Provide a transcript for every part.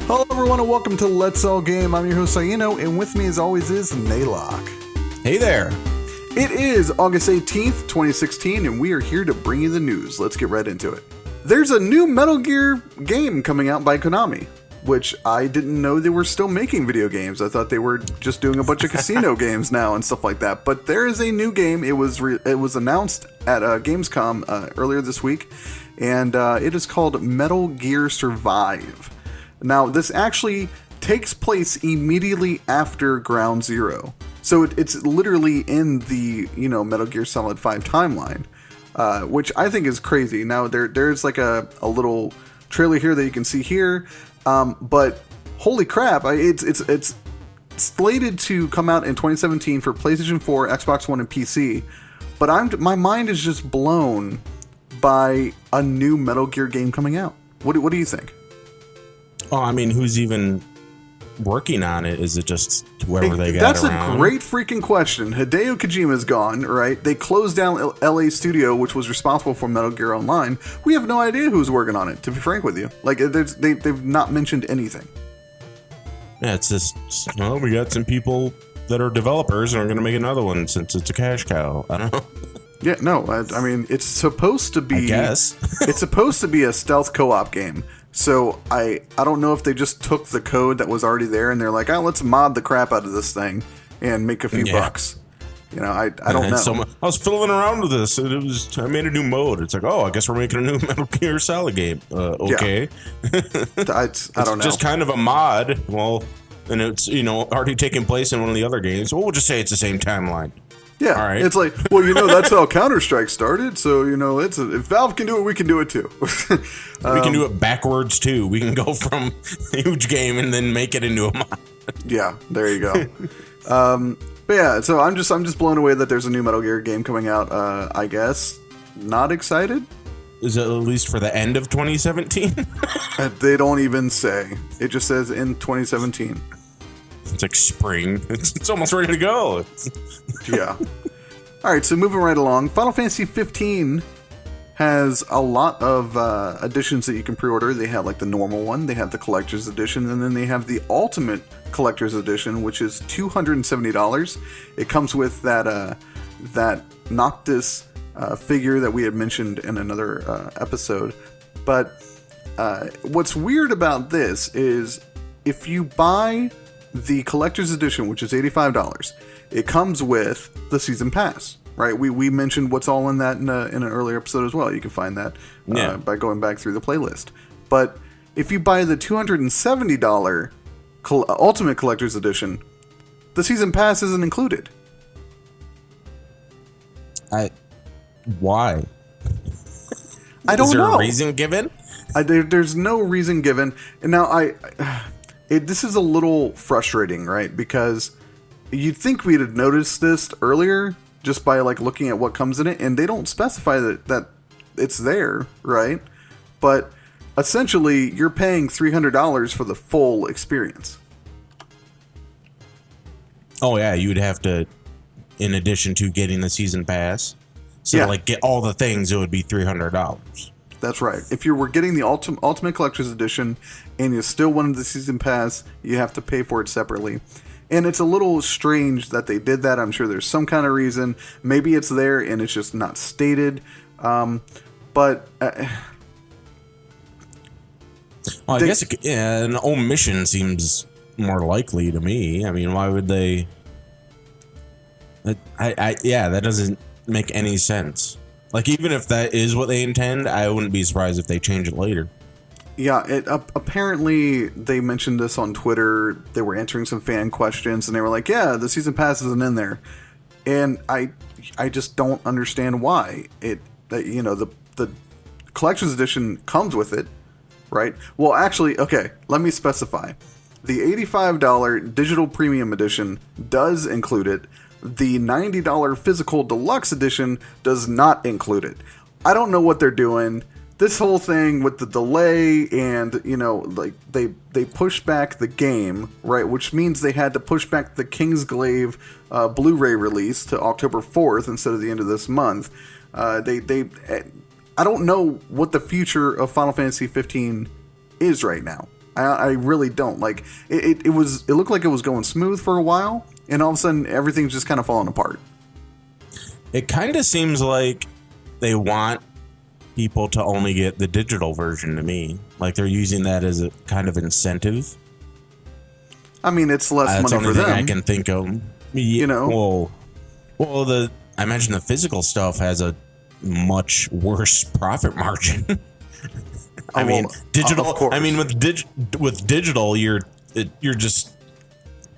Hello everyone and welcome to Let's All Game. I'm your host Saino, and with me as always is Naylock. Hey there. It is August 18th, 2016, and we are here to bring you the news. Let's get right into it. There's a new Metal Gear game coming out by Konami, which I didn't know they were still making video games. I thought they were just doing a bunch of casino games now and stuff like that. But there is a new game. It was announced at Gamescom earlier this week, and it is called Metal Gear Survive. Now, this actually takes place immediately after Ground Zero. So it's literally in the, Metal Gear Solid 5 timeline, which I think is crazy. Now, there's like a little trailer here that you can see here, but holy crap, it's slated to come out in 2017 for PlayStation 4, Xbox One, and PC, but my mind is just blown by a new Metal Gear game coming out. What do you think? Oh, I mean, who's even working on it? Is it just whoever they got That's around? a great freaking question. Hideo Kojima's gone, right? They closed down LA Studio, which was responsible for Metal Gear Online. We have no idea who's working on it, to be frank with you. Like, they've not mentioned anything. Yeah, it's just, well, we got some people that are developers and are going to make another one since it's a cash cow. I don't know. Yeah, no, I mean, it's supposed to be... I guess. It's supposed to be a stealth co-op game. So I don't know if they just took the code that was already there and they're like, let's mod the crap out of this thing and make a few bucks. I don't know. So I was fiddling around with this and I made a new mode. It's like, I guess we're making a new Metal Gear Solid game. Okay. Yeah. I don't know. Just kind of a mod. Well, and it's, already taking place in one of the other games. Well, we'll just say it's the same timeline. Yeah, all right. It's like, that's how Counter-Strike started, so, if Valve can do it, we can do it too. We can do it backwards too. We can go from a huge game and then make it into a mod. Yeah, there you go. But yeah, so I'm just blown away that there's a new Metal Gear game coming out. I guess not excited. Is it at least for the end of 2017? They don't even say. It just says in 2017. It's like spring. It's almost ready to go. Yeah. All right, so moving right along, Final Fantasy 15 has a lot of editions that you can pre-order. They have like the normal one, they have the collector's edition, and then they have the ultimate collector's edition, which is $270. It comes with that Noctis figure that we had mentioned in another episode. But what's weird about this is if you buy the collector's edition, which is $85, it comes with the season pass, right? We mentioned what's all in that in an earlier episode as well. You can find that by going back through the playlist. But if you buy the $270 Ultimate Collector's Edition, the season pass isn't included. Why? I don't know. Is there a reason given? There's no reason given. And now this is a little frustrating, right? Because you'd think we'd have noticed this earlier just by like looking at what comes in it, and they don't specify that it's there, right? But essentially, you're paying $300 for the full experience. Oh yeah, you would have to, in addition to getting the season pass, to get all the things, it would be $300. That's right. If you were getting the Ultimate Collector's Edition and you still wanted the Season Pass, you have to pay for it separately. And it's a little strange that they did that. I'm sure there's some kind of reason. Maybe it's there and it's just not stated. But I guess an omission seems more likely to me. I mean, why would they... that doesn't make any sense. Like, even if that is what they intend, I wouldn't be surprised if they change it later. Yeah, apparently they mentioned this on Twitter. They were answering some fan questions, and they were like, yeah, the season pass isn't in there. And I just don't understand why. The collector's edition comes with it, right? Well, actually, okay, let me specify. The $85 digital premium edition does include it. The $90 physical deluxe edition does not include it. I don't know what they're doing. This whole thing with the delay and, they pushed back the game, right? Which means they had to push back the Kingsglaive Blu-ray release to October 4th instead of the end of this month. I don't know what the future of Final Fantasy 15 is right now. I really don't. Like, it looked like it was going smooth for a while, and all of a sudden everything's just kind of falling apart. It kind of seems like they want people to only get the digital version to me. Like they're using that as a kind of incentive. I mean, it's less money for them. That's the only thing I can think of. You know? Well, I imagine the physical stuff has a much worse profit margin. I mean, digital. Of course. I mean, with digital, you're just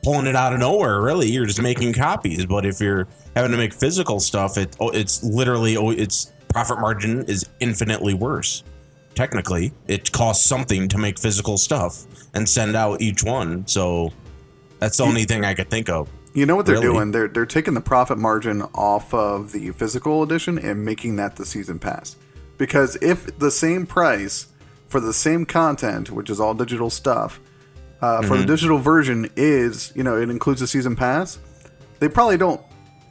pulling it out of nowhere. Really, you're just making copies. But if you're having to make physical stuff, it's literally its profit margin is infinitely worse. Technically, it costs something to make physical stuff and send out each one. So that's the only thing I could think of. You know what they're doing? They're taking the profit margin off of the physical edition and making that the season pass. Because if the same price for the same content, which is all digital stuff, for the digital version is, it includes a season pass, they probably don't.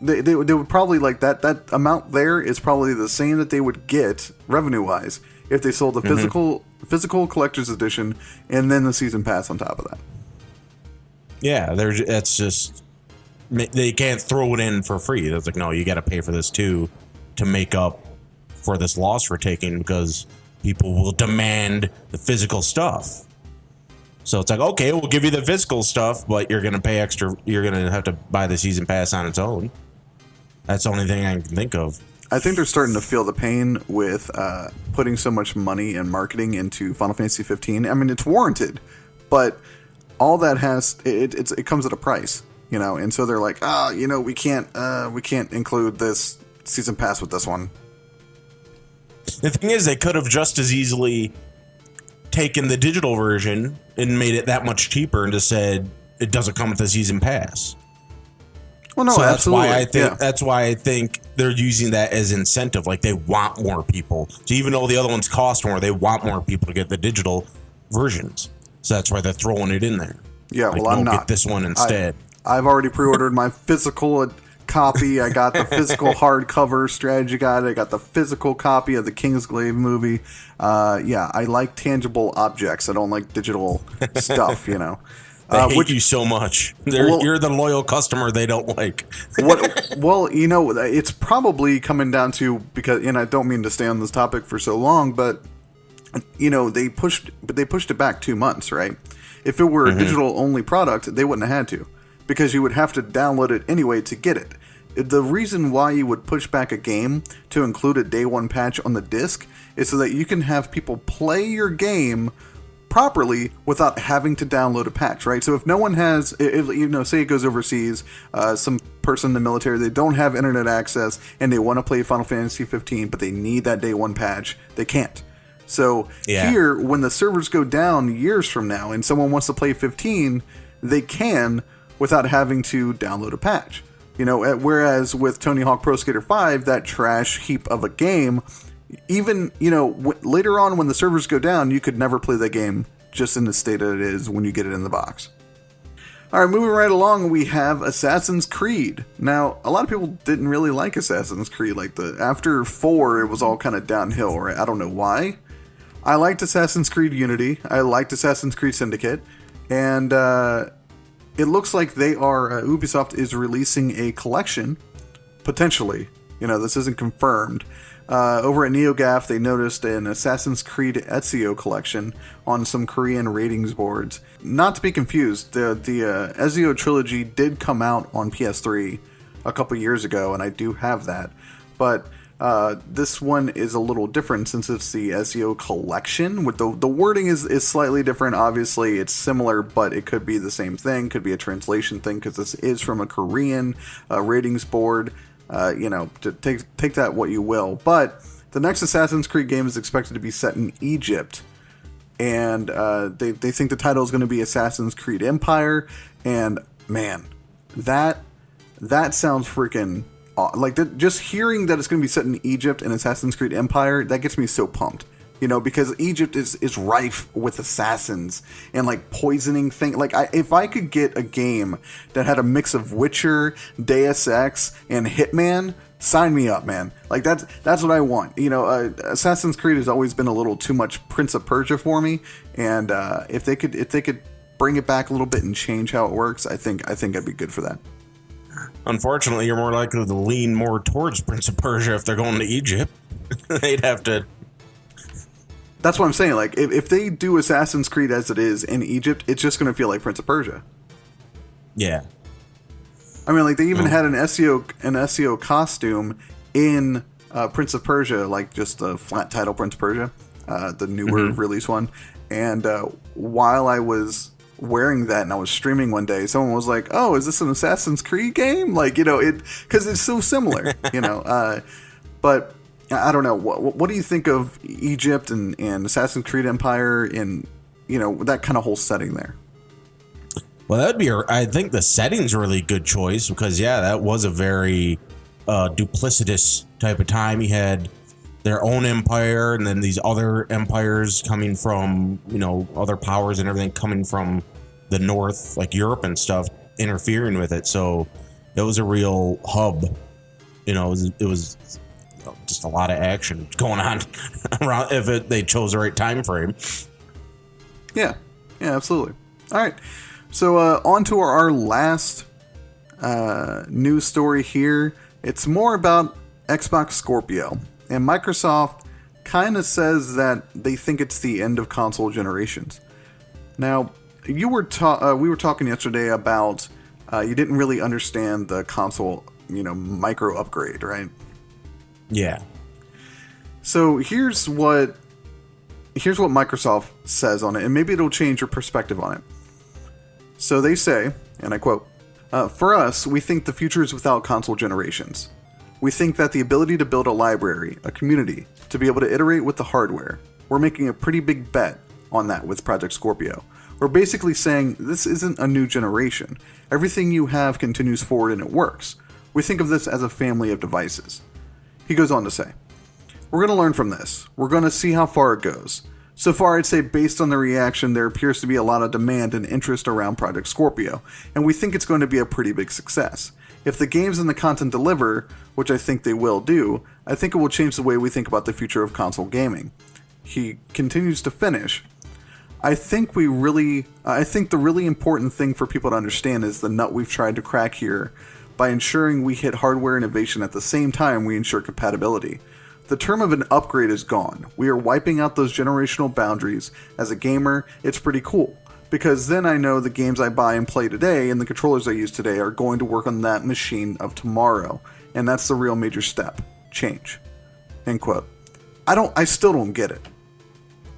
They would probably like that amount there is probably the same that they would get revenue wise if they sold the physical collector's edition and then the season pass on top of that. Yeah, that's just. They can't throw it in for free. It's like, no, you got to pay for this too to make up for this loss we're taking because people will demand the physical stuff. So it's like, okay, we'll give you the physical stuff, but you're going to pay extra. You're going to have to buy the season pass on its own. That's the only thing I can think of. I think they're starting to feel the pain with putting so much money and marketing into Final Fantasy 15. I mean, it's warranted, but all that it comes at a price. And so they're like, we can't include this season pass with this one. The thing is, they could have just as easily taken the digital version and made it that much cheaper and just said it doesn't come with the season pass. Well, no, so absolutely. That's why I think they're using that as incentive. Like they want more people. So even though the other ones cost more, they want more people to get the digital versions. So that's why they're throwing it in there. Yeah, like, well, I'm not. Get this one instead. I've already pre-ordered my physical copy. I got the physical hardcover strategy guide. I got the physical copy of the Kingsglaive movie. I like tangible objects. I don't like digital stuff, They hate you so much. You're the loyal customer they don't like. It's probably coming down to because, and I don't mean to stay on this topic for so long, but they pushed it back 2 months, right? If it were a digital only product, they wouldn't have had to. Because you would have to download it anyway to get it. The reason why you would push back a game to include a day one patch on the disc is so that you can have people play your game properly without having to download a patch, right? So if no one has, say it goes overseas, some person in the military, they don't have internet access and they want to play Final Fantasy 15, but they need that day one patch, they can't. So here, when the servers go down years from now and someone wants to play 15, they can without having to download a patch. Whereas with Tony Hawk Pro Skater 5, that trash heap of a game, even, later on when the servers go down, you could never play that game just in the state that it is when you get it in the box. All right, moving right along, we have Assassin's Creed. Now, a lot of people didn't really like Assassin's Creed. After 4, it was all kind of downhill, right? I don't know why. I liked Assassin's Creed Unity. I liked Assassin's Creed Syndicate. And, it looks like Ubisoft is releasing a collection, potentially. This isn't confirmed. Over at NeoGAF, they noticed an Assassin's Creed Ezio collection on some Korean ratings boards. Not to be confused, the Ezio trilogy did come out on PS3 a couple years ago, and I do have that. But this one is a little different since it's the Ezio collection. With the wording is slightly different. Obviously, it's similar, but it could be the same thing. Could be a translation thing because this is from a Korean ratings board. To take that what you will. But the next Assassin's Creed game is expected to be set in Egypt, and they think the title is going to be Assassin's Creed Empire. And man, that sounds freaking. Just hearing that it's going to be set in Egypt and Assassin's Creed Empire, that gets me so pumped. because Egypt is rife with assassins and like poisoning things. Like if I could get a game that had a mix of Witcher, Deus Ex, and Hitman, sign me up, man. Like that's what I want. Assassin's Creed has always been a little too much Prince of Persia for me, and if they could bring it back a little bit and change how it works, I think I'd be good for that. Unfortunately, you're more likely to lean more towards Prince of Persia if they're going to Egypt. They'd have to. That's what I'm saying. Like, if they do Assassin's Creed as it is in Egypt, it's just going to feel like Prince of Persia. Yeah. I mean, like, they even had an SEO costume in Prince of Persia, like just the flat title Prince of Persia, the newer release one. And while I was wearing that and I was streaming one day, someone was like, "Oh, is this an Assassin's Creed game?" Like, because it's so similar, But I don't know. What do you think of Egypt and Assassin's Creed Empire and, that kind of whole setting there? Well, that'd be, I think the setting's a really good choice because, that was a very duplicitous type of time. You had their own empire and then these other empires coming from, other powers and everything coming from the north, like Europe and stuff, interfering with it. So it was a real hub. It was just a lot of action going on around if they chose the right time frame. Yeah, absolutely. All right. So on to our last news story here. It's more about Xbox Scorpio. And Microsoft kind of says that they think it's the end of console generations. Now, we were talking yesterday about you didn't really understand the console, micro upgrade, right? Yeah. So here's what Microsoft says on it, and maybe it'll change your perspective on it. So they say, and I quote, "For us, we think the future is without console generations. We think that the ability to build a library, a community, to be able to iterate with the hardware, we're making a pretty big bet on that with Project Scorpio. We're basically saying this isn't a new generation. Everything you have continues forward and it works. We think of this as a family of devices." He goes on to say, "We're going to learn from this. We're going to see how far it goes. So far, I'd say based on the reaction, there appears to be a lot of demand and interest around Project Scorpio, and we think it's going to be a pretty big success. If the games and the content deliver, which I think they will do, I think it will change the way we think about the future of console gaming." He continues to finish, I think the really important thing for people to understand is the nut we've tried to crack here by ensuring we hit hardware innovation at the same time we ensure compatibility. The term of an upgrade is gone. We are wiping out those generational boundaries. As a gamer, it's pretty cool, because then I know the games I buy and play today and the controllers I use today are going to work on that machine of tomorrow, and that's the real major step. Change. End quote. I still don't get it.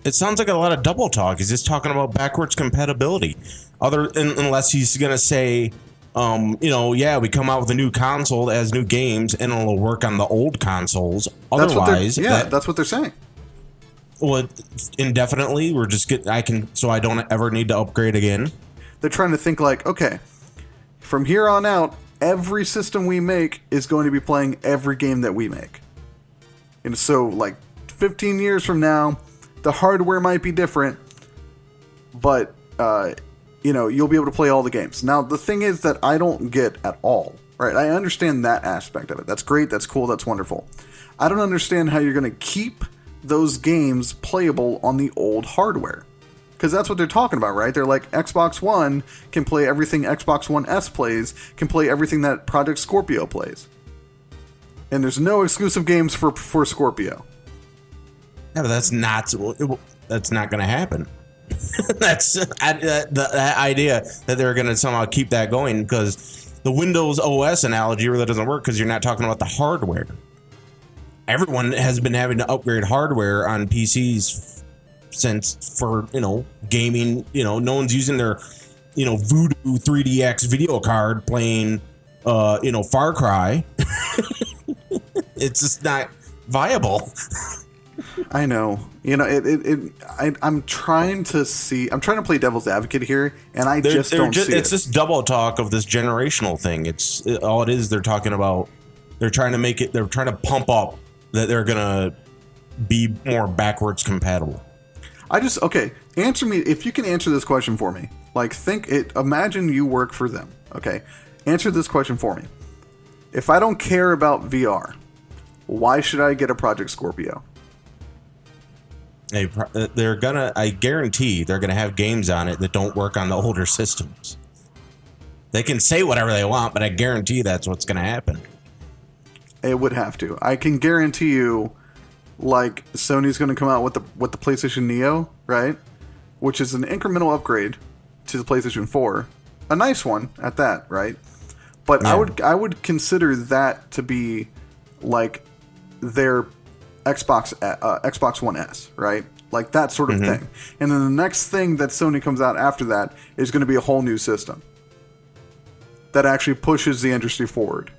It sounds like a lot of double talk. He's just talking about backwards compatibility. Unless he's going to say, we come out with a new console that has new games and it'll work on the old consoles. Otherwise, that's what they're saying. Well, indefinitely, I don't ever need to upgrade again. They're trying to think like, okay, from here on out, every system we make is going to be playing every game that we make. And so, like, 15 years from now, the hardware might be different, but, you'll be able to play all the games. Now, the thing is that I don't get at all, right? I understand that aspect of it. That's great, that's cool, that's wonderful. I don't understand how you're going to keep those games playable on the old hardware. Because that's what they're talking about, right? They're like, Xbox One can play everything Xbox One S plays, can play everything that Project Scorpio plays. And there's no exclusive games for Scorpio. Yeah, but that's not going to happen. That's the idea that they're going to somehow keep that going, because the Windows OS analogy really doesn't work because you're not talking about the hardware. Everyone has been having to upgrade hardware on PCs for gaming. No one's using their Voodoo 3DX video card playing Far Cry. It's just not viable. I know. I'm trying to play devil's advocate here, and I don't see it. It's this double talk of this generational thing. All it is. They're talking about. They're trying to pump up that they're gonna be more backwards compatible. Okay, answer me, if you can answer this question for me. Like, imagine you work for them, okay? Answer this question for me. If I don't care about VR, why should I get a Project Scorpio? I guarantee they're gonna have games on it that don't work on the older systems. They can say whatever they want, but I guarantee that's what's gonna happen. It would have to. I can guarantee you, like, Sony's going to come out with the PlayStation Neo, right? Which is an incremental upgrade to the PlayStation 4, a nice one at that, right? But yeah. I would consider that to be like their Xbox One S, right? Like that sort of thing. And then the next thing that Sony comes out after that is going to be a whole new system that actually pushes the industry forward.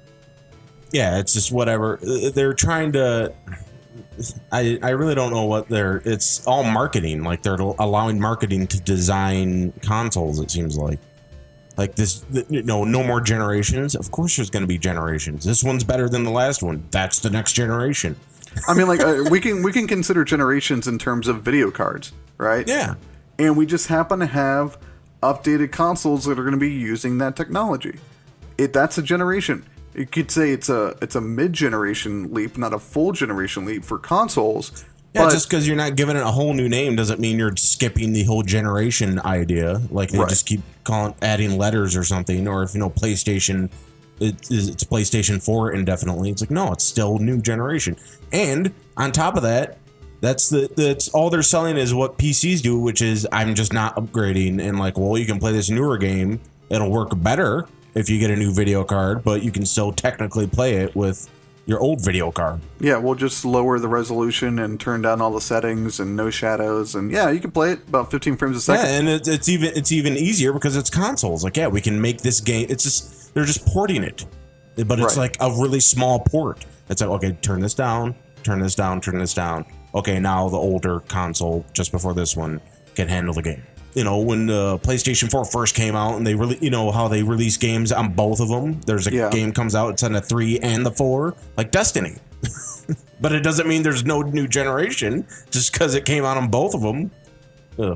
Yeah, it's just whatever. They're trying to... I really don't know what it's all marketing. Like, they're allowing marketing to design consoles, it seems like. Like this, no more generations. Of course there's going to be generations. This one's better than the last one. That's the next generation. I mean, like, we can consider generations in terms of video cards, right? Yeah. And we just happen to have updated consoles that are going to be using that technology. That's a generation. You could say it's a mid-generation leap, not a full generation leap for consoles. Yeah, but just because you're not giving it a whole new name doesn't mean you're skipping the whole generation idea. Like they just keep adding letters or something. Or if PlayStation, it's PlayStation 4 indefinitely. It's like, no, it's still new generation. And on top of that, that's all they're selling is what PCs do, which is I'm just not upgrading. And like, well, you can play this newer game. It'll work better if you get a new video card, but you can still technically play it with your old video card. Yeah, we'll just lower the resolution and turn down all the settings and no shadows, and yeah, you can play it about 15 frames a second. Yeah, and it's even easier because it's consoles. Like, yeah, we can make this game. It's just they're just porting it, but it's like a really small port. It's like, okay, turn this down, turn this down, turn this down. Okay, now the older console just before this one can handle the game. When the PlayStation 4 first came out and they really, how they release games on both of them. There's a game comes out, it's on the 3 and the 4, like Destiny. But it doesn't mean there's no new generation just because it came out on both of them. Yeah,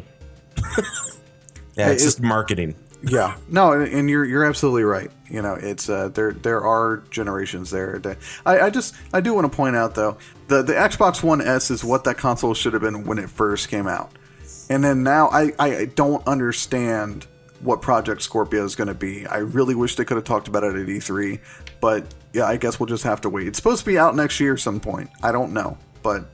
it's just marketing. Yeah, no, and you're absolutely right. It's there are generations there. I do want to point out though, the Xbox One S is what that console should have been when it first came out. And then now I don't understand what Project Scorpio is going to be. I really wish they could have talked about it at E3. But yeah, I guess we'll just have to wait. It's supposed to be out next year at some point. I don't know. But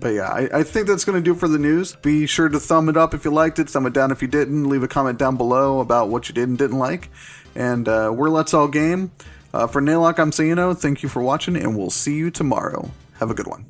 yeah, I think that's going to do it for the news. Be sure to thumb it up if you liked it. Thumb it down if you didn't. Leave a comment down below about what you did and didn't like. And we're Let's All Game. For Naylock, I'm Sayano. Thank you for watching, and we'll see you tomorrow. Have a good one.